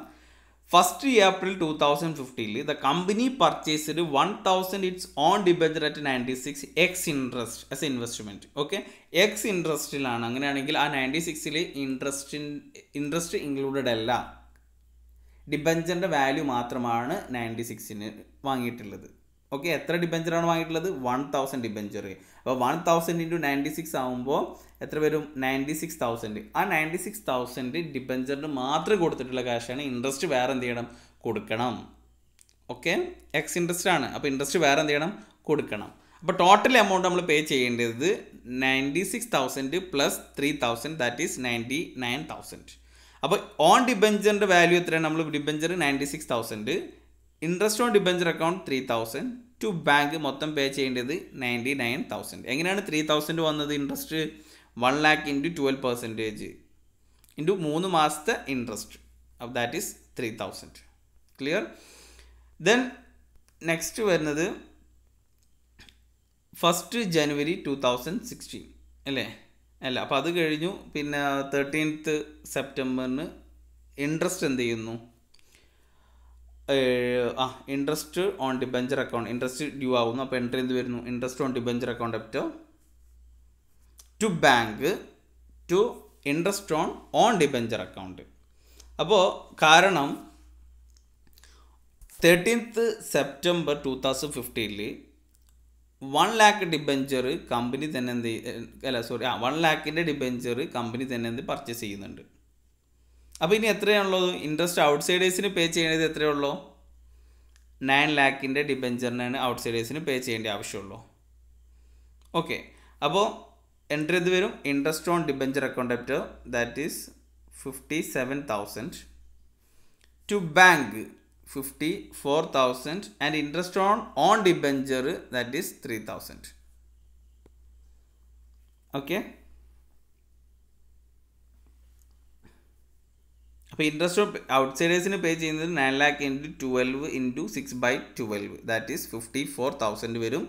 1 April 2015 the company purchased 1,000 its own debenture at 96 x interest as investment. Okay, ex ഇൻട്രസ്റ്റിലാണ്. അങ്ങനെയാണെങ്കിൽ ആ 96-ൽ ഇൻട്രസ്റ്റ് ഇൻക്ലൂഡഡ് അല്ല. ഡിബഞ്ചറിൻ്റെ വാല്യൂ മാത്രമാണ് 96-ന് വാങ്ങിയിട്ടുള്ളത്. ഓക്കെ, എത്ര ഡിബഞ്ചറാണ് വാങ്ങിയിട്ടുള്ളത്? 1,000 ഡിബഞ്ചർ. അപ്പോൾ 1,000 × 96 ആകുമ്പോൾ എത്ര വരും? 96,000. ആ 96,000 ഡിബഞ്ചറിന് മാത്രം കൊടുത്തിട്ടുള്ള ക്യാഷാണ്. ഇൻട്രസ്റ്റ് വേറെ എന്ത് ചെയ്യണം? കൊടുക്കണം. ഓക്കെ, എക്സ് ഇൻട്രസ്റ്റ് ആണ്. അപ്പോൾ ഇൻട്രസ്റ്റ് വേറെ എന്ത് ചെയ്യണം? കൊടുക്കണം. അപ്പോൾ ടോട്ടൽ എമൗണ്ട് നമ്മൾ പേ ചെയ്യേണ്ടത് 96,000 പ്ലസ് 3,000 ദാറ്റ് ഈസ് 99,000. അപ്പോൾ ഓൺ ഡിബഞ്ചറിൻ്റെ വാല്യൂ എത്രയാണ്? നമ്മൾ debenture 96,000, interest on debenture account 3,000, to bank മൊത്തം പേ ചെയ്യേണ്ടത് 99,000. എങ്ങനെയാണ് 3,000 വന്നത്? ഇൻട്രസ്റ്റ് 1 lakh × 12% ഇൻറ്റു 3 മാസത്തെ ഇൻട്രസ്റ്റ്. അപ്പോൾ that is 3,000. Clear? Then next വരുന്നത് 1 January 2016 അല്ലേ? അല്ല, അപ്പോൾ അത് കഴിഞ്ഞു. പിന്നെ 13th സെപ്റ്റംബറിന് ഇൻട്രസ്റ്റ് എന്ത് ചെയ്യുന്നു? Interest on debenture account interest due ആവുന്നു. അപ്പോൾ എൻട്രി എന്ത് വരുന്നു? Interest on debenture account up to bank to interest on debenture account. അപ്പോൾ കാരണം 13th September 2015 1 lakh debenture company തന്നെ എന്ത് 1 lakhൻ്റെ ഡിബഞ്ചർ കമ്പനി തന്നെ എന്ത് പർച്ചേസ് ചെയ്യുന്നുണ്ട്. അപ്പോൾ ഇനി എത്രയാണുള്ളത്? ഇൻട്രസ്റ്റ് ഔട്ട്സൈഡേഴ്സിന് പേ ചെയ്യേണ്ടത് എത്രയുള്ളൂ? 9 lakhൻ്റെ ഡിബഞ്ചറിനാണ് ഔട്ട്സൈഡേഴ്സിന് പേ ചെയ്യേണ്ട ആവശ്യമുള്ളൂ. ഓക്കെ, അപ്പോൾ എൻട്രി എന്ത് വരും? Interest on debenture account up that is 57,000, to bank 54,000 and interest on debenture that is 3,000. Okay, അപ്പോൾ ഇൻട്രസ്റ്റ് ഔട്ട്സൈഡേഴ്സിന് പേ ചെയ്യുന്നത് 9 lakh × 12 × 6/12 ദാറ്റ് ഈസ് 54,000 വരും.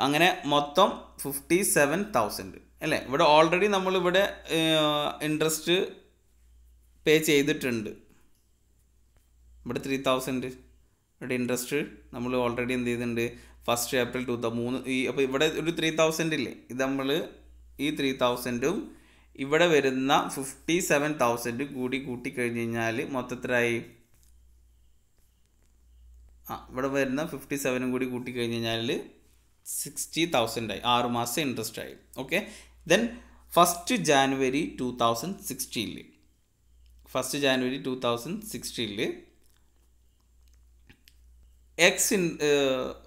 അങ്ങനെ മൊത്തം 57,000 അല്ലേ? ഇവിടെ ഓൾറെഡി നമ്മളിവിടെ ഇൻട്രസ്റ്റ് പേ ചെയ്തിട്ടുണ്ട്. ഇവിടെ 3,000 ഇവിടെ ഇൻട്രസ്റ്റ് നമ്മൾ ഓൾറെഡി എന്ത് ചെയ്തിട്ടുണ്ട്? 1 April 2003 അപ്പോൾ ഇവിടെ ഒരു 3,000 ഇല്ലേ? ഇത് നമ്മൾ ഈ 3,000ഉം ഇവിടെ വരുന്ന 57,000 കൂട്ടി കഴിഞ്ഞ് കഴിഞ്ഞാൽ മൊത്തത്തിലായി ഇവിടെ വരുന്ന 57 കൂടി കൂട്ടി കഴിഞ്ഞ് കഴിഞ്ഞാൽ 60,000 ആയി. 6 മാസം ഇൻട്രസ്റ്റ് ആയി. ഓക്കെ, ദെൻ 1 January 2016 1 January 2016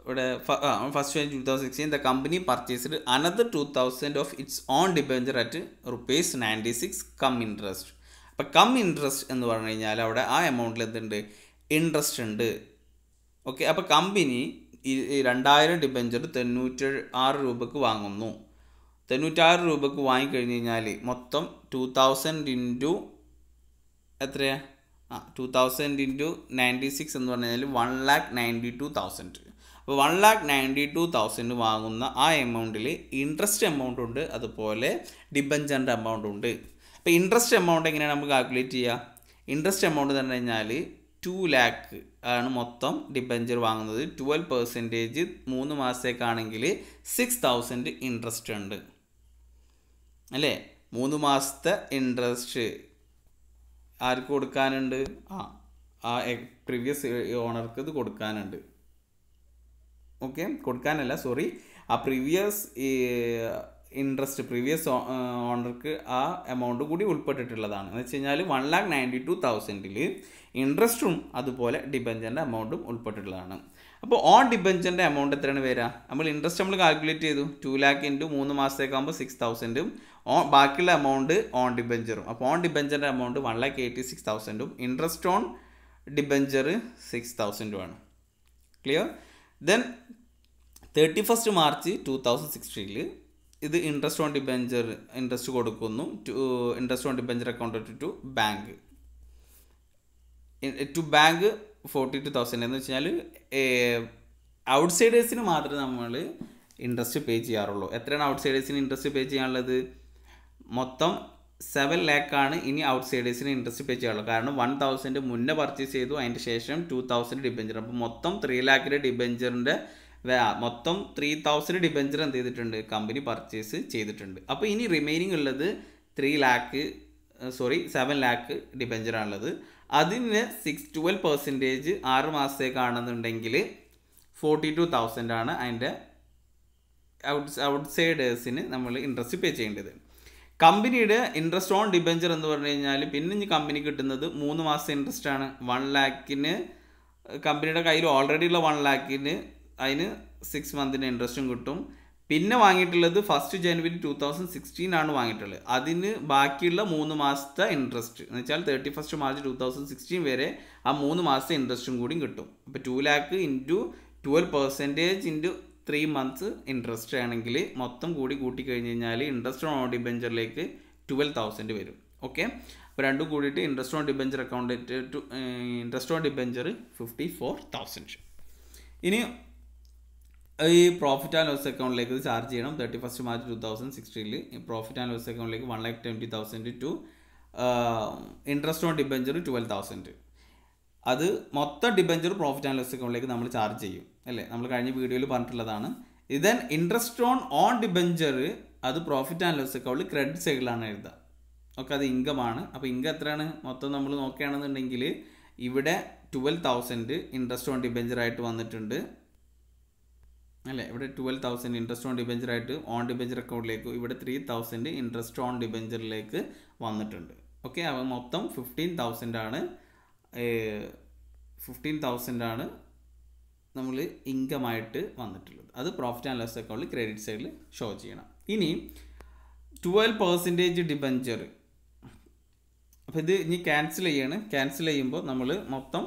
ഇവിടെ 1 January 2016 the company purchased another 2,000 of its own debenture at ₹96 come interest. അപ്പം കം ഇൻട്രസ്റ്റ് എന്ന് പറഞ്ഞു കഴിഞ്ഞാൽ അവിടെ ആ എമൗണ്ടിൽ എന്തുണ്ട്? ഇൻട്രസ്റ്റ് ഉണ്ട്. ഓക്കെ, അപ്പോൾ കമ്പനി 2,000 ഡിബഞ്ചർ 96 രൂപക്ക് വാങ്ങുന്നു. 96 രൂപക്ക് വാങ്ങിക്കഴിഞ്ഞ് കഴിഞ്ഞാൽ മൊത്തം 2,000 ഇൻറ്റു എത്രയാണ്? 2,000 × 96 എന്ന് പറഞ്ഞു കഴിഞ്ഞാൽ 1,92,000. അപ്പോൾ 1,92,000 വാങ്ങുന്ന ആ എമൗണ്ടിൽ ഇൻട്രസ്റ്റ് എമൗണ്ട് ഉണ്ട്, അതുപോലെ ഡിബഞ്ചറിൻ്റെ എമൗണ്ട് ഉണ്ട്. അപ്പോൾ ഇൻട്രസ്റ്റ് എമൗണ്ട് എങ്ങനെയാണ് നമുക്ക് കാൽക്കുലേറ്റ് ചെയ്യുക? ഇൻട്രസ്റ്റ് എമൗണ്ട് എന്ന് പറഞ്ഞു കഴിഞ്ഞാൽ 2 lakh ആണ് മൊത്തം ഡിബഞ്ചർ വാങ്ങുന്നത്. 12% 3 മാസത്തേക്കാണെങ്കിൽ 6,000 ഇൻട്രസ്റ്റ് ഉണ്ട് അല്ലേ? 3 മാസത്തെ ഇൻട്രസ്റ്റ് ആർക്ക് കൊടുക്കാനുണ്ട്? ആ പ്രീവിയസ് ഓണർക്ക് ഇത് കൊടുക്കാനുണ്ട്. ഓക്കെ, കൊടുക്കാനല്ല, സോറി, ആ പ്രീവിയസ് ഇൻട്രസ്റ്റ് പ്രീവിയസ് ഓണർക്ക് ആ എമൗണ്ട് കൂടി ഉൾപ്പെട്ടിട്ടുള്ളതാണ്. എന്ന് വെച്ച് കഴിഞ്ഞാൽ 1,92,000 ഇൻട്രസ്റ്റും അതുപോലെ ഡിബഞ്ചറിൻ്റെ എമൗണ്ടും ഉൾപ്പെട്ടിട്ടുള്ളതാണ്. അപ്പോൾ ഓൺ ഡിബഞ്ചറിൻ്റെ എമൗണ്ട് എത്രയാണ് വരിക? നമ്മൾ ഇൻട്രസ്റ്റ് നമ്മൾ കാൽക്കുലേറ്റ് ചെയ്തു, 2 lakh ഇൻറ്റു 3 മാസത്തേക്കാകുമ്പോൾ 6,000 ബാക്കിയുള്ള എമൗണ്ട് ഓൺ ഡിബഞ്ചറും. അപ്പോൾ ഓൺ ഡിബഞ്ചറിൻ്റെ എമൗണ്ട് 1,86,000 ഇൻട്രസ്റ്റ് ഓൺ ഡിബഞ്ചർ 6,000 ആണ്. ക്ലിയർ? ദെൻ 31st March 2016 ഇത് ഇൻട്രസ്റ്റ് ഓൺ ഡിബഞ്ചർ ഇൻട്രസ്റ്റ് കൊടുക്കുന്നു. Interest on debenture account to bank 42,000 എന്ന് വെച്ചാൽ ഔട്ട്സൈഡേഴ്സിന് മാത്രമേ നമ്മൾ ഇൻട്രസ്റ്റ് പേ ചെയ്യാറുള്ളൂ. എത്രയാണ് ഔട്ട്സൈഡേഴ്സിന് ഇൻട്രസ്റ്റ് പേ ചെയ്യാനുള്ളത്? മൊത്തം 7 lakh ആണ് ഇനി ഔട്ട്സൈഡേഴ്സിന് ഇൻട്രസ്റ്റ് പേ ചെയ്യാനുള്ളൂ. കാരണം 1,000 മുന്നേ പർച്ചേസ് ചെയ്തു, അതിൻ്റെ ശേഷം 2,000 ഡിബഞ്ചർ. അപ്പോൾ മൊത്തം 3 lakh ഡിബഞ്ചറിൻ്റെ മൊത്തം 3,000 ഡിബഞ്ചർ എന്ത് ചെയ്തിട്ടുണ്ട്? കമ്പനി പർച്ചേസ് ചെയ്തിട്ടുണ്ട്. അപ്പോൾ ഇനി റിമൈനിങ് ഉള്ളത് 7 lakh ഡിബഞ്ചറാണുള്ളത്. അതിന് 12% 6 മാസത്തേക്കാണെന്നുണ്ടെങ്കിൽ 42,000 ആണ് അതിൻ്റെ ഔട്ട്സൈഡേഴ്സിന് നമ്മൾ ഇൻട്രസ്റ്റ് പേ ചെയ്യേണ്ടത്. കമ്പനിയുടെ ഇൻട്രസ്റ്റ് ഓൺ ഡിബഞ്ചർ എന്ന് പറഞ്ഞു കഴിഞ്ഞാൽ പിന്നെ ഇനി കമ്പനി കിട്ടുന്നത് 3 മാസത്തെ ഇൻട്രസ്റ്റ് ആണ്. 1 lakh കമ്പനിയുടെ കയ്യിൽ ഓൾറെഡി ഉള്ള 1 lakh അതിന് 6 months ഇൻട്രസ്റ്റും കിട്ടും. പിന്നെ വാങ്ങിയിട്ടുള്ളത് 1st January 2016 ആണ് വാങ്ങിയിട്ടുള്ളത്. അതിന് ബാക്കിയുള്ള 3 മാസത്തെ ഇൻട്രസ്റ്റ് എന്ന് വെച്ചാൽ 31st March 2016 വരെ ആ 3 മാസത്തെ ഇൻട്രസ്റ്റും കൂടി കിട്ടും. അപ്പോൾ 2 lakh into 12% into 3 months interest ആണെങ്കിൽ മൊത്തം കൂടി കൂട്ടിക്കഴിഞ്ഞ് കഴിഞ്ഞാൽ ഇൻട്രസ്റ്റ് ഓൺ ഡിബഞ്ചറിലേക്ക് 12,000 വരും. ഓക്കെ, അപ്പോൾ രണ്ടും കൂടിയിട്ട് interest on debenture account interest on debenture 54,000. ഇനി ഈ പ്രോഫിറ്റ് ആൻഡ് ലോസ് അക്കൗണ്ടിലേക്ക് ഇത് ചാർജ് ചെയ്യണം. 31st March 2016 profit and loss അക്കൗണ്ടിലേക്ക് 1,20,000 ടു ഇൻട്രസ്റ്റ് ഓൺ ഡിബഞ്ചർ 12,000. അത് മൊത്തം ഡിബഞ്ചർ പ്രോഫിറ്റ് ആൻഡ് ലോസ് അക്കൗണ്ടിലേക്ക് നമ്മൾ ചാർജ് ചെയ്യും അല്ലേ? നമ്മൾ കഴിഞ്ഞ വീഡിയോയിൽ പറഞ്ഞിട്ടുള്ളതാണ്. ഇതൻ ഇൻട്രസ്റ്റ് ഓൺ ഡിബഞ്ചർ അത് പ്രോഫിറ്റ് ആൻഡ് ലോസ് അക്കൗണ്ടിൽ ക്രെഡിറ്റ് സൈഡിലാണ് എഴുതുക. ഓക്കെ, അത് ഇൻകമാണ്. അപ്പോൾ ഇൻകം എത്രയാണ് മൊത്തം നമ്മൾ നോക്കുകയാണെന്നുണ്ടെങ്കിൽ ഇവിടെ 12,000 ഇൻട്രസ്റ്റ് ഓൺ ഡിബഞ്ചറായിട്ട് വന്നിട്ടുണ്ട് അല്ലേ? ഇവിടെ 12,000 ഇൻട്രസ്റ്റ് ഓൺ ഡിബഞ്ചറായിട്ട് ഓൺ ഡിബഞ്ചർ അക്കൗണ്ടിലേക്ക്, ഇവിടെ 3,000 ഇൻട്രസ്റ്റ് ഓൺ ഡിബഞ്ചറിലേക്ക് വന്നിട്ടുണ്ട്. ഓക്കെ, അപ്പോൾ മൊത്തം 15,000 ആണ് നമ്മൾ ഇൻകമായിട്ട് വന്നിട്ടുള്ളത്. അത് പ്രോഫിറ്റ് ആൻഡ് ലോസ് അക്കൗണ്ടിൽ ക്രെഡിറ്റ് സൈഡിൽ ഷോ ചെയ്യണം. ഇനി 12% ഡിബഞ്ചർ, അപ്പോൾ ഇത് ഇനി ക്യാൻസൽ ചെയ്യാണ്. ക്യാൻസൽ ചെയ്യുമ്പോൾ നമ്മൾ മൊത്തം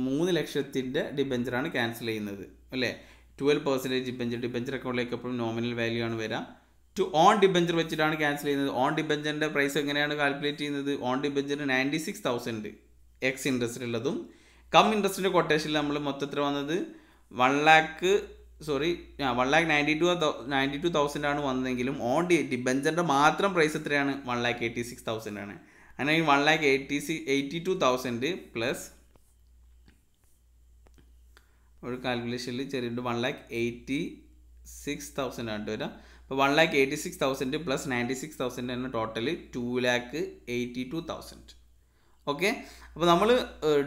3 ലക്ഷത്തിൻ്റെ ഡിബഞ്ചറാണ് ക്യാൻസൽ ചെയ്യുന്നത് അല്ലേ? 12% ഡിബഞ്ചർ അക്കൗണ്ടിലേക്ക് എപ്പോഴും നോമിനൽ വാല്യൂ ആണ് വരിക. ഓൺ ഡിബഞ്ചർ വെച്ചിട്ടാണ് ക്യാൻസൽ ചെയ്യുന്നത്. ഓൺ ഡിബഞ്ചറിൻ്റെ പ്രൈസ് എങ്ങനെയാണ് കാൽക്കുലേറ്റ് ചെയ്യുന്നത്? ഓൺ ഡിബഞ്ചർ 96,000 എക്സ് ഇൻട്രസ്റ്റ് ഉള്ളതും കം ഇൻട്രസ്റ്റിൻ്റെ കൊട്ടേഷനിൽ നമ്മൾ മൊത്തത്തിൽ വന്നത് 1,92,000 ആണ് വന്നതെങ്കിലും ഓൺ ഡിബഞ്ചറിൻ്റെ മാത്രം പ്രൈസ് എത്രയാണ്? 1,86,000 ആണ്. അങ്ങനെ 1,82,000 പ്ലസ് ഒരു കാൽക്കുലേഷനിൽ ചെറിയ 1,86,000 ആണ് വരിക. അപ്പോൾ 1,86,000 പ്ലസ് 96,000 എന്ന ടോട്ടൽ 2,82,000. ഓക്കെ, അപ്പോൾ നമ്മൾ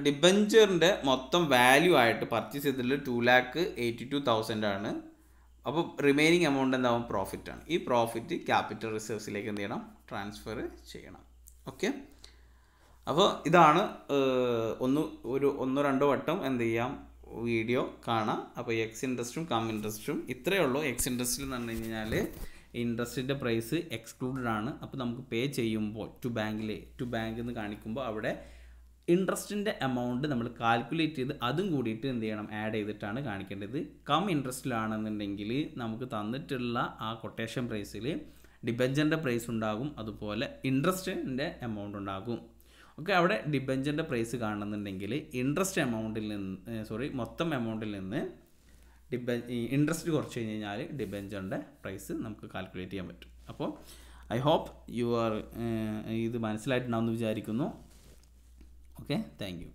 ഡിബഞ്ചറിൻ്റെ മൊത്തം വാല്യൂ ആയിട്ട് പർച്ചേസ് ചെയ്തിട്ടുള്ള 2,82,000 ആണ്. അപ്പോൾ റിമൈനിങ് എമൗണ്ട് എന്താവും? പ്രോഫിറ്റ് ആണ്. ഈ പ്രോഫിറ്റ് ക്യാപിറ്റൽ റിസർവ്സിലേക്ക് എന്ത് ചെയ്യണം? ട്രാൻസ്ഫർ ചെയ്യണം. ഓക്കെ, അപ്പോൾ ഇതാണ് ഒന്നോ രണ്ടോ വട്ടം എന്ത് ചെയ്യാം വീഡിയോ കാണാം. അപ്പോൾ എക്സ് ഇൻട്രസ്റ്റും കം ഇൻട്രസ്റ്റും ഇത്രയേ ഉള്ളൂ. എക്സ് ഇൻട്രസ്റ്റിൽ എന്ന് പറഞ്ഞു കഴിഞ്ഞാൽ ഇൻട്രസ്റ്റിൻ്റെ പ്രൈസ് എക്സ്ക്ലൂഡഡ് ആണ്. അപ്പോൾ നമുക്ക് പേ ചെയ്യുമ്പോൾ ടു ബാങ്ക് എന്ന് കാണിക്കുമ്പോൾ അവിടെ ഇൻട്രസ്റ്റിൻ്റെ എമൗണ്ട് നമ്മൾ കാൽക്കുലേറ്റ് ചെയ്ത് അതും കൂടിയിട്ട് എന്ത് ചെയ്യണം? ആഡ് ചെയ്തിട്ടാണ് കാണിക്കേണ്ടത്. കം ഇൻട്രസ്റ്റിലാണെന്നുണ്ടെങ്കിൽ നമുക്ക് തന്നിട്ടുള്ള ആ കൊട്ടേഷൻ പ്രൈസിൽ ഡിബഞ്ചറിൻ്റെ പ്രൈസ് ഉണ്ടാകും, അതുപോലെ ഇൻട്രസ്റ്റിൻ്റെ എമൗണ്ട് ഉണ്ടാകും. ഓക്കെ, അവിടെ ഡിബഞ്ചറിൻ്റെ പ്രൈസ് കാണുന്നുണ്ടെങ്കിൽ ഇൻട്രസ്റ്റ് എമൗണ്ടിൽ നിന്ന് മൊത്തം എമൗണ്ടിൽ നിന്ന് ഇൻട്രസ്റ്റ് കുറച്ച് കഴിഞ്ഞ് കഴിഞ്ഞാൽ ഡിബെഞ്ചറിൻ്റെ പ്രൈസ് നമുക്ക് കാൽക്കുലേറ്റ് ചെയ്യാൻ പറ്റും. അപ്പോൾ ഐ ഹോപ്പ് ഇത് മനസ്സിലായിട്ടുണ്ടാവുമെന്ന് വിചാരിക്കുന്നു. Okay, thank you.